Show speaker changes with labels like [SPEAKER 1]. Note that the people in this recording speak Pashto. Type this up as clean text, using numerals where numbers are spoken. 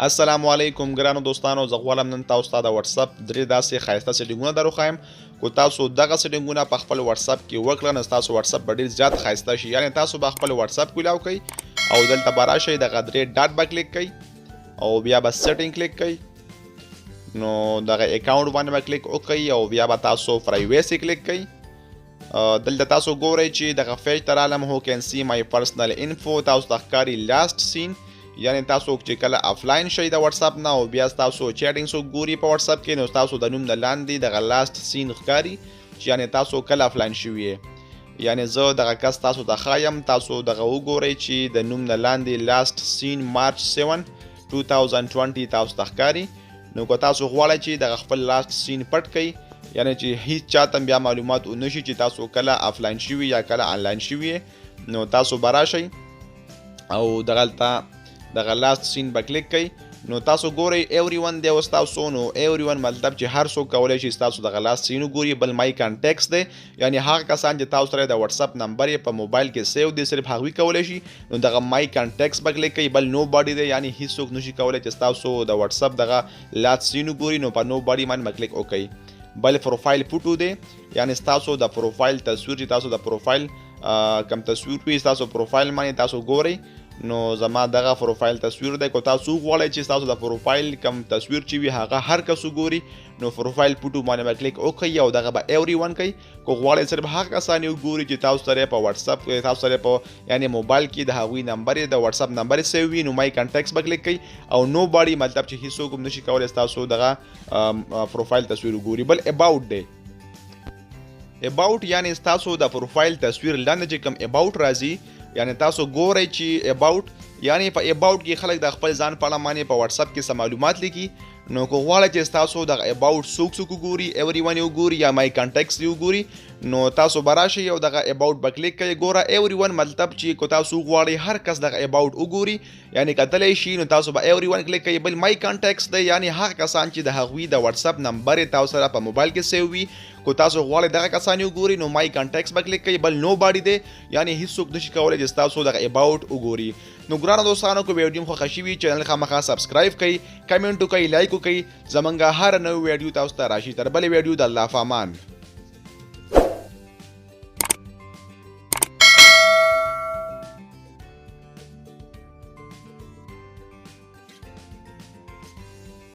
[SPEAKER 1] السلام علیکم ګرانو دوستانو، زه غواړم نن تاسو ته د واتساپ درې داسې ښایسته سیټینګونه دروښایم. کو تاسو دغه سیټینګونه په خپل واتساپ کې وکړئ نو ستاسو واتساپ به ډېر زیات ښایسته شي. یعنې تاسو به خپل واتساپ کولاو کوئ او دلته به راشئ، دغه درې ډاټ به کلیک کوئ او بیا به سیټینګ کلیک کوئ. نو دغه اکاونټ باندې به کلیک وکړئ او بیا به تاسو پرایویسي کلیک کوئ. دلته تاسو ګورئ چې دغه پیج ته رالم، هو کین سی مای پرسنل انفو، تاسو ته ښکاري لاست سین. یعنې تاسو چې کله افلاین شئ د واتساپ نه او بیا تاسو چیټینګ څوک ګوري په واتساپ کې، نو تاسو د نوم نه لاندې دغه لاست سین ښکاري چې یعنې تاسو کله افلاین شوي یې. یعنې زه دغه کس تاسو ته ښایم، تاسو دغه وګورئ چې د نوم نه لاندې لاست سین مارچ 7 2020 تاسو ته ښکاري. نو که تاسو غواړئ چې دغه خپل لاست سین پټ کړئ، یعنې چې هیڅ چاته بیا معلومات ونه شي چې تاسو کله افلاین شوي یا کله آنلاین شوي یې، نو تاسو به راشئ او دغه لاست سین به کلیک کوئ. نو تاسو ګورئ ایوری ون دی اوس تاسو، نو ایوری ون مطلب چې هر څوک کولی شي ستاسو دغه لاست سین وګوري. بل مای کانټیکس دی، یعنې هغه کسان چې تاسو سره د واتساپ نمبر یې په موبایل کې سیو دی، صرف هغوی کولی شي. نو دغه مای کانټیکس به کلیک کوئ. بل نو باډي دی، یعنې هیڅ څوک نشي کولی چې ستاسو د واتساپ دغه لاست سین وګوري، نو په نو باډي باندې به کلیک وکړئ. بل پروفایل فوټو دی، یعنې ستاسو د پروفایل تصویر چې تاسو د پروفایل کم تصویر وي ستاسو پروفایل باندې تاسو ګورئ. نو زما دغه پروفایل تصویر دی. که تاسو غواړئ چې ستاسو د پروفایل کم تصویر چې وي هغه هر کس وګوري، نو پروفایل فوټو باندې به کلیک وکړئ او دغه به ایوری ون کوئ. که غواړئ صرف هغه کسان یې وګوري چې تاسو سره په واتساپ کې، تاسو سره په یعنې موبایل کې د هغوی نمبر یې د واتساپ نمبر یې سیو وي، نو مای کانټیکس به کلیک کوئ. او نو باډي مطلب چې هیڅ څوک هم نشي کولی ستاسو دغه پروفایل تصویر وګوري. بل اباوټ دی. اباوټ یعنې ستاسو د پروفایل تصویر لاندې چې کوم اباوټ راځي، یعنې تاسو ګورئ چې اباوټ یعنې په اباوټ کې خلک د خپل ځان په اړه باندې په واتساپ کې څه معلومات لیکي. نو که غواړئ چې ستاسو دغه اباوټ څوک وګوري، ایوری ون یې وګوري یا مای کانټیکس یې وګوري، نو تاسو به راشئ او دغه اباوټ به کلیک کوئ. ګوره ایوری ون مطلب چې که تاسو غواړئ هر کس دغه اباوټ وګوري، یعنې کتلی شي، نو تاسو به ایوری ون کلیک کوئ. بل مای کانټیکس دی، یعنې هغه کسان چې د هغوی د واتساپ نمبر یې تاسو سره په موبایل کې سیو وي، که تاسو غواړئ دغه کسان یې وګوري، نو مای کانټیکس به کلیک کوئ. بل نو باډي دی، یعنې هیڅ څوک نشي کولی چې ستاسو دغه اباوټ وګوري. نو ګرانو دوستانو، که ویډیو مو خوښه شوي چینل خامخا سبسکرایب کړئ، کمنټ وکړئ، لایک وکړئ. زمونږ هر نوې ویډیو تاسو ته راشي. تر بلې ویډیو د الله په امان.